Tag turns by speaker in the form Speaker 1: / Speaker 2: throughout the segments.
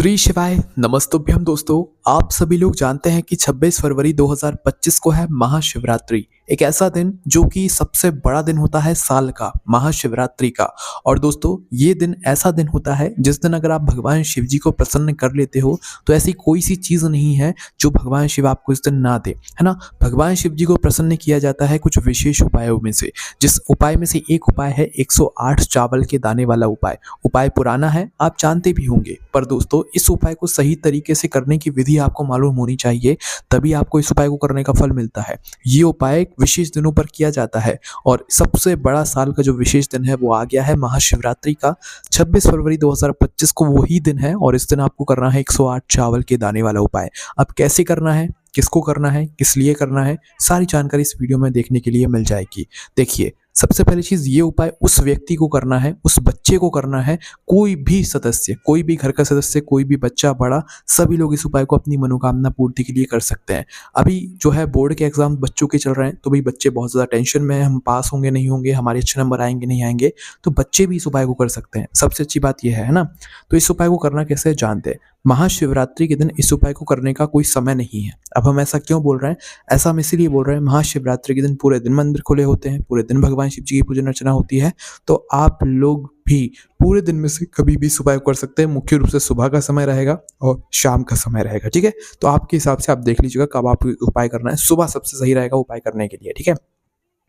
Speaker 1: श्री शिवाय नमस्तुभ्यम दोस्तों। आप सभी लोग जानते हैं कि 26 फरवरी 2025 को है महाशिवरात्रि। एक ऐसा दिन जो कि सबसे बड़ा दिन होता है साल का, महाशिवरात्रि का। और दोस्तों ये दिन ऐसा दिन होता है जिस दिन अगर आप भगवान शिव जी को प्रसन्न कर लेते हो तो ऐसी कोई सी चीज़ नहीं है जो भगवान शिव आपको इस दिन ना दे, है ना। भगवान शिव जी को प्रसन्न किया जाता है कुछ विशेष उपायों में से, जिस उपाय में से एक उपाय है 108 चावल के दाने वाला उपाय। उपाय पुराना है, आप जानते भी होंगे, पर दोस्तों इस उपाय को सही तरीके से करने की विधि आपको मालूम होनी चाहिए, तभी आपको इस उपाय को करने का फल मिलता है। ये उपाय विशेष दिनों पर किया जाता है और सबसे बड़ा साल का जो विशेष दिन है वो आ गया है महाशिवरात्रि का। 26 फरवरी 2025 को वही दिन है और इस दिन आपको करना है 108 चावल के दाने वाला उपाय। अब कैसे करना है, किसको करना है, किस लिए करना है, सारी जानकारी इस वीडियो में देखने के लिए मिल जाएगी। देखिए, सबसे पहली चीज, ये उपाय उस व्यक्ति को करना है, उस बच्चे को करना है। कोई भी सदस्य, कोई भी घर का सदस्य, कोई भी बच्चा बड़ा, सभी लोग इस उपाय को अपनी मनोकामना पूर्ति के लिए कर सकते हैं। अभी जो है बोर्ड के एग्जाम बच्चों के चल रहे हैं, तो भाई बच्चे बहुत ज़्यादा टेंशन में हैं, हम पास होंगे नहीं होंगे, हमारे अच्छे नंबर आएंगे नहीं आएंगे, तो बच्चे भी इस उपाय को कर सकते हैं। सबसे अच्छी बात यह है ना। तो इस उपाय को करना कैसे है जानते हैं। महाशिवरात्रि के दिन इस उपाय को करने का कोई समय नहीं है। अब हम ऐसा क्यों बोल रहे हैं, ऐसा हम इसीलिए बोल रहे हैं, महाशिवरात्रि के दिन पूरे दिन मंदिर खुले होते हैं, पूरे दिन भगवान शिव जी की पूजन अर्चना होती है, तो आप लोग भी पूरे दिन में से कभी भी इस उपाय को कर सकते हैं। मुख्य रूप से सुबह का समय रहेगा और शाम का समय रहेगा, ठीक है। तो आपके हिसाब से आप देख लीजिएगा कब आप उपाय करना है। सुबह सबसे सही रहेगा उपाय करने के लिए, ठीक है।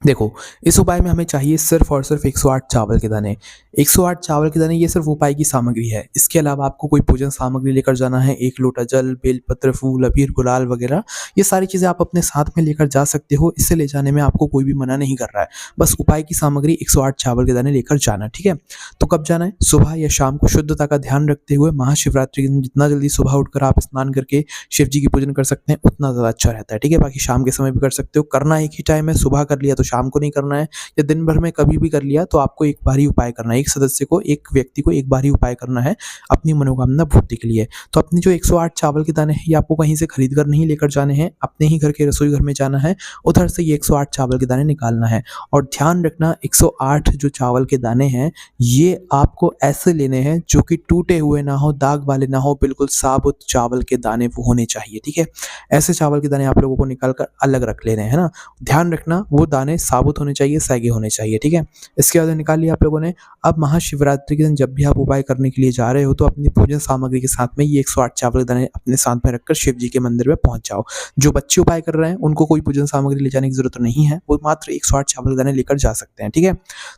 Speaker 1: देखो, इस उपाय में हमें चाहिए सिर्फ और सिर्फ 108 चावल के दाने। 108 चावल के दाने ये सिर्फ उपाय की सामग्री है। इसके अलावा आपको कोई पूजन सामग्री लेकर जाना है, 1 लोटा जल, बेलपत्र, फूल, अबीर, गुलाल वगैरह, ये सारी चीज़ें आप अपने साथ में लेकर जा सकते हो। इससे ले जाने में आपको कोई भी मना नहीं कर रहा है। बस उपाय की सामग्री 108 चावल के दाने लेकर जाना, ठीक है। तो कब जाना है, सुबह या शाम को, शुद्धता का ध्यान रखते हुए। महाशिवरात्रि के दिन जितना जल्दी सुबह उठकर आप स्नान करके शिव जी की पूजन कर सकते हैं उतना ज़्यादा अच्छा रहता है, ठीक है। बाकी शाम के समय भी कर सकते हो, करना एक ही टाइम है। सुबह कर लिया तो शाम को नहीं करना है, या दिन भर में कभी भी कर लिया तो आपको एक बार ही उपाय करना है। एक सदस्य को, एक व्यक्ति को एक बार ही उपाय करना है अपनी मनोकामना पूर्ति के लिए। तो अपने जो 108 चावल के दाने हैं ये आपको कहीं से खरीद कर नहीं लेकर जाने हैं, अपने ही घर के रसोई घर में जाना है, उधर से ये 108 चावल के दाने निकालना है। और ध्यान रखना, 108 जो चावल के दाने हैं ये आपको ऐसे लेने हैं जो कि टूटे हुए ना हो, दाग वाले ना हो, बिल्कुल साबुत चावल के दाने वो होने चाहिए, ठीक है। ऐसे चावल के दाने आप लोगों को निकाल कर अलग रख लेने हैं ना। ध्यान रखना वो दाने साबुत होने चाहिए, सैगे होने चाहिए, ठीक है। इसके बाद निकाल लिया आप लोगों ने। अब महाशिवरात्रि के दिन जब भी आप उपाय करने के लिए जा रहे हो तो अपनी पूजन सामग्री के साथ में ये 108 चावल के दाने अपने साथ में रखकर शिव जी के मंदिर में पहुंच जाओ। जो बच्चे उपाय कर रहे हैं उनको कोई पूजन सामग्री ले जाने की जरूरत नहीं है, वो मात्र 108 चावल के दाने लेकर जा सकते हैं, ठीक है।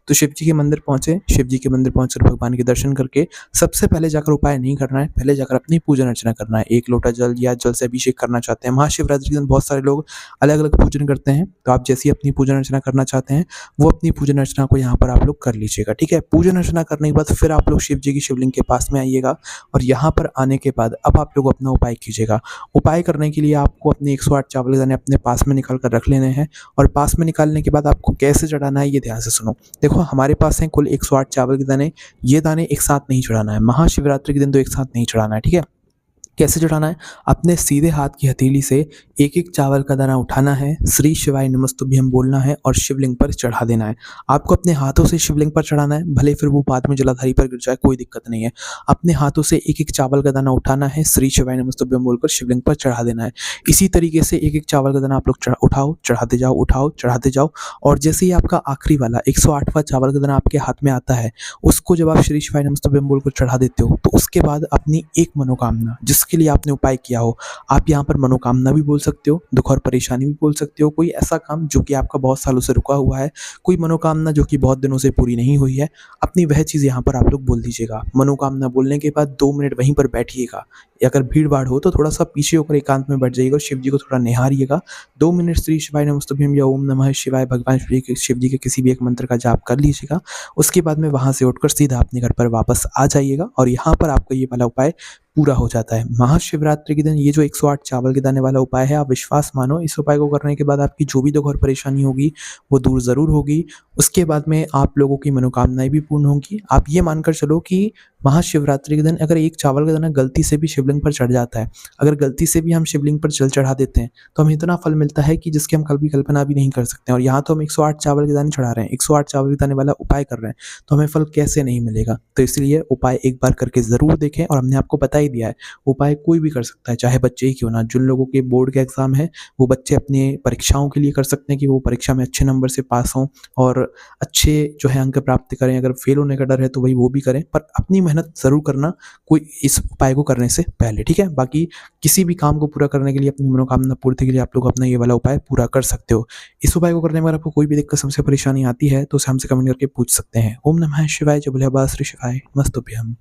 Speaker 1: तो शिव जी के मंदिर पहुंचे, शिव जी के मंदिर पहुंचकर भगवान के दर्शन करके सबसे पहले जाकर उपाय नहीं करना है, पहले जाकर अपनी पूजन अर्चना करना है। 1 लोटा जल या जल से अभिषेक करना चाहते हैं। महाशिवरात्रि के दिन बहुत सारे लोग अलग अलग पूजन करते हैं, तो आप जैसी अपनी पूजन अर्चना करना चाहते हैं वो अपनी पूजन अर्चना को यहाँ पर आप लोग कर लीजिएगा, ठीक है। पूजन अर्चना करने के बाद फिर आप लोग शिव जी की शिवलिंग के पास में आइएगा और यहाँ पर आने के बाद अब आप लोग अपना उपाय कीजिएगा। उपाय करने के लिए आपको अपने 108 चावल के दाने अपने पास में निकाल कर रख लेने हैं और पास में निकालने के बाद आपको कैसे चढ़ाना है ये ध्यान से सुनो। देखो, हमारे पास हैं कुल 108 चावल के दाने, ये दाने एक साथ नहीं चढ़ाना है। महाशिवरात्रि के दिन तो एक साथ नहीं चढ़ाना है, ठीक है। कैसे चढ़ाना है, अपने सीधे हाथ की हथेली से एक एक चावल का दाना उठाना है, श्री शिवाय नमस्तुभ्यम बोलना है और शिवलिंग पर चढ़ा देना है। आपको अपने हाथों से शिवलिंग पर चढ़ाना है, भले फिर वो बाद में जलाधारी पर गिर जाए, कोई दिक्कत नहीं है। अपने हाथों से एक एक चावल का दाना उठाना है, श्री शिवाय नमस्तुभ्यम बोलकर शिवलिंग पर चढ़ा देना है। इसी तरीके से एक एक चावल का दाना आप लोग उठाओ, चढ़ाते जाओ, उठाओ, चढ़ाते जाओ। और जैसे ही आपका आखिरी वाला 108वां चावल का दाना आपके हाथ में आता है, उसको जब आप श्री शिवाय नमस्तुभ्यम बोलकर चढ़ा देते हो तो उसके बाद अपनी एक मनोकामना जिसके लिए आपने उपाय किया हो, आप यहाँ पर मनोकामना भी बोल सकते हो, दुख और परेशानी भी बोल सकते हो, कोई ऐसा काम जो कि आपका बहुत सालों से रुका हुआ है, कोई मनोकामना जो कि बहुत दिनों से पूरी नहीं हुई है, अपनी वह चीज़ यहाँ पर आप लोग बोल दीजिएगा। मनोकामना बोलने के बाद 2 मिनट वहीं पर बैठिएगा, अगर भीड़ भाड़ हो तो थोड़ा सा पीछे होकर एकांत में बैठ जाइएगा और शिव जी को थोड़ा निहारिएगा। 2 मिनट श्री शिवाय नमस्तुभ्यम या ओम नमः शिवाय भगवान शिव जी के किसी भी एक मंत्र का जाप कर लीजिएगा। उसके बाद में वहाँ से उठकर सीधा अपने घर पर वापस आ जाइएगा और यहाँ पर आपका ये वाला उपाय पूरा हो जाता है। महाशिवरात्रि के दिन ये जो 108 चावल के दाने वाला उपाय है, आप विश्वास मानो, इस उपाय को करने के बाद आपकी जो भी दुख और परेशानी होगी वो दूर ज़रूर होगी। उसके बाद में आप लोगों की मनोकामनाएं भी पूर्ण होंगी। आप ये मानकर चलो कि महाशिवरात्रि के दिन अगर एक चावल का दाना गलती से भी शिवलिंग पर चढ़ जाता है, अगर गलती से भी हम शिवलिंग पर जल चढ़ा देते हैं, तो हमें इतना फल मिलता है कि जिसकी हम कभी कल्पना भी नहीं कर सकते हैं। और यहाँ तो हम 108 चावल के दाने चढ़ा रहे हैं, 108 चावल के दाने वाला उपाय कर रहे हैं, तो हमें फल कैसे नहीं मिलेगा। तो इसलिए उपाय एक बार करके ज़रूर देखें, और हमने आपको बता ही दिया है, उपाय कोई भी कर सकता है, चाहे बच्चे ही क्यों ना। जिन लोगों के बोर्ड के एग्ज़ाम है, वो बच्चे अपनी परीक्षाओं के लिए कर सकते हैं कि वो परीक्षा में अच्छे नंबर से पास हों और अच्छे जो है अंक प्राप्त करें। अगर फेल होने का डर है तो वही वो भी करें, पर अपनी मेहनत ज़रूर करना कोई इस उपाय को करने से पहले, ठीक है? बाकी किसी भी काम को पूरा करने के लिए, अपनी मनोकामना पूर्ति के लिए आप लोग अपना ये वाला उपाय पूरा कर सकते हो। इस उपाय को करने में अगर आपको कोई भी दिक्कत, समस्या, परेशानी आती है तो उसे हमसे कमेंट करके पूछ सकते हैं। ओम नमः शिवाय, जय भोले बाबा श्री शिवाय, नमस्तुभ्यम।